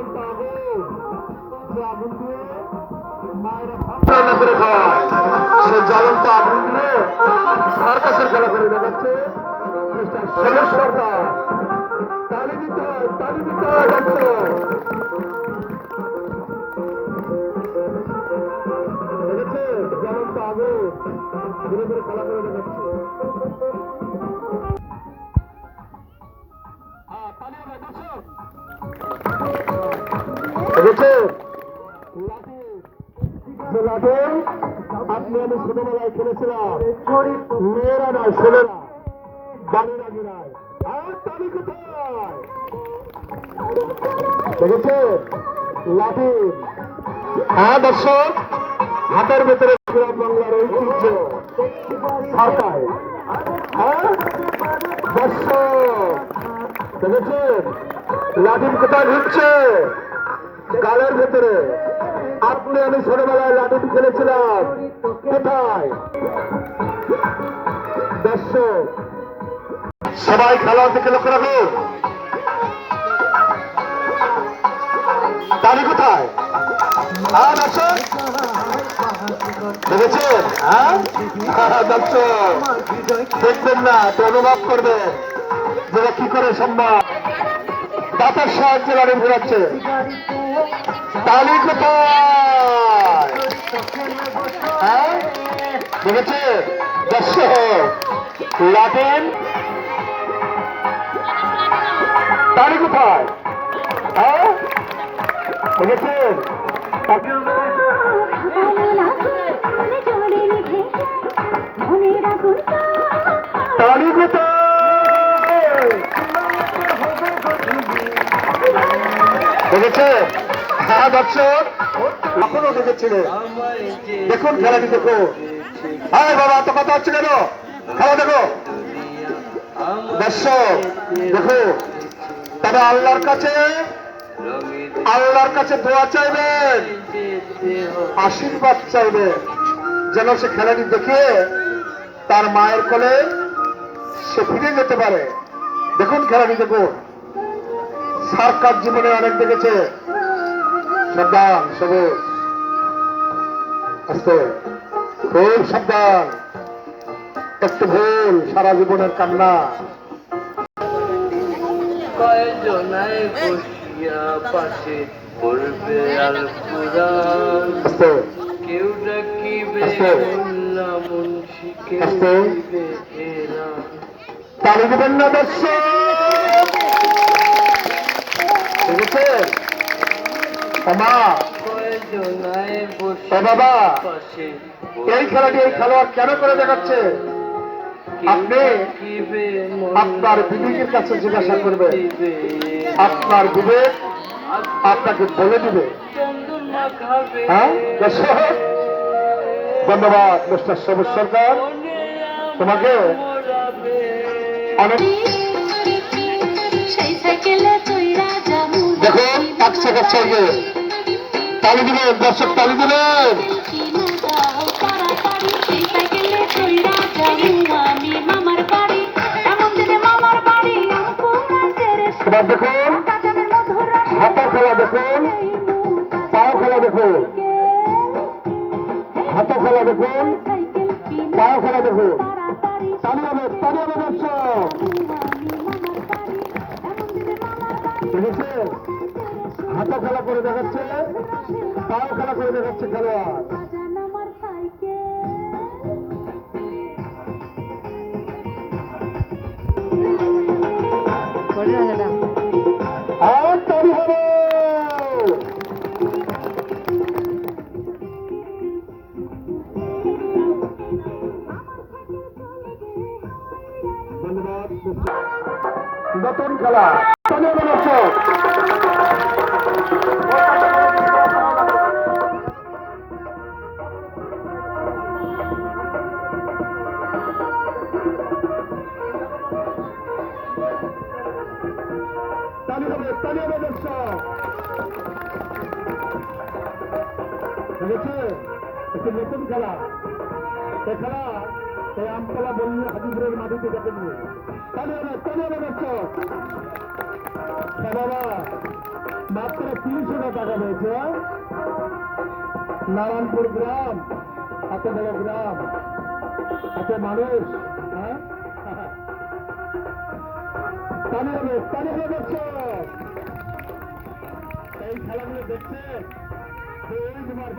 জ্বলন্ত আগুন, যে আগুন দিয়ে মায়েরা ভাত রান্না করে খায়, সে জ্বলন্ত আগুন দিয়ে সার্কাসের খেলা করে দেখাচ্ছে মিস্টার সবুজ সরকার। তালি দিতে হয়, তালি দিতে হয় ডাক্তার। দেখেছে জ্বলন্ত আগুন ঘুরে ঘুরে খেলা করে দেখাচ্ছে। দেখেছে আপনি আমি ছোটবেলায় খেলেছিলাম, মেয়েরা নয় ছেলেরা, বাড়ির আগে নয়। আর তালি কোথায় দেখেছে লাঠি। হ্যাঁ দর্শক, হাতের ভেতরে গ্রাম বাংলার ঐতিহ্য সরকার। হ্যাঁ দর্শক দেখেছেন লাঠির কোথায় ঢুকছে, গালের ভেতরে। আপনি আমি ছোটবেলায় লাঠি খেলেছিলাম, কোথায় দর্শক? সবাই খেলার দিকে লক্ষ্য রাখুন। তালি কোথায়? হ্যাঁ দর্শক দেখেছেন? হ্যাঁ দর্শক দেখবেন না তো অনুভব করবে যেটা কি করে সম্ভব। দাতার সাহায্যে গাড়ি ঘোরাচ্ছে। তালি কোথায়? হ্যাঁ দেখেছেন দর্শক লাঠেন। তালি কোথায়? হ্যাঁ দেখেছেন তালি কোথায়? দেখেছে? হ্যাঁ দর্শক এখনো দেখেছিলে, দেখুন খেলাটি দেখো। হ্যাঁ বাবা এত কথা হচ্ছে কেন? খেলা দেখো দর্শক দেখো। তবে আল্লাহর কাছে দোয়া চাইবেন, আশীর্বাদ চাইবেন যেন সে খেলাটি দেখে তার মায়ের কোলে সে ফিরে যেতে পারে। দেখুন খেলাটি দেখুন। সরকার জীবনে অনেক দেখেছে। সাবধান সবুজ, আস্তে খুব সাবধান, একটু ভুল সারা জীবনের কান্না। কয়জনায় বসিয়া পাশে পড়বে আল কুরআন, কেউ ডাকিবে মোল্লা মুন্সি, কেউ দিবে এলান। তালি দিবেন না দর্শক? দেখেছে বাবা এই খেলাটি এই খেলোয়াড় কেন করে দেখাচ্ছে? আপনি আপনার বিবেকের কাছে জিজ্ঞাসা করবে, আপনার বিবেক আপনাকে বলে দিবে। হ্যাঁ দর্শক ধন্যবাদ মিস্টার সবুজ সরকার, তোমাকে অনেক। দেখুন এক সেকেন্ড চাইবে তালি দিবেন দর্শক, তালি দিবেন। এবার দেখুন হাতা খেলা, দেখুন পাও খেলা, দেখুন হাতা খেলা, দেখুন পাও খেলা, দেখুন তালি হবে, তালি হবে দর্শক। দেখেছে হাতা খেলা করে দেখাচ্ছে, পাও খেলা করে দেখাচ্ছে খেলোয়াড়। আর তালি হবে। ধন্যবাদ। নতুন খেলা তালি হবে দর্শক। তালি হবে, তালি হবে দর্শক। দেখেছে একটি নতুন খেলা। এ খেলা এই আমতলা বললে হাজিপুরের মাটিতে যাকে নিয়ে কেন দর্শক বাবা মাত্র 300 টাকা হয়েছে নারায়ণপুর গ্রাম এত বড় গ্রাম এত মানুষ হ্যাঁ দর্শক এই খেলাগুলো দেখছে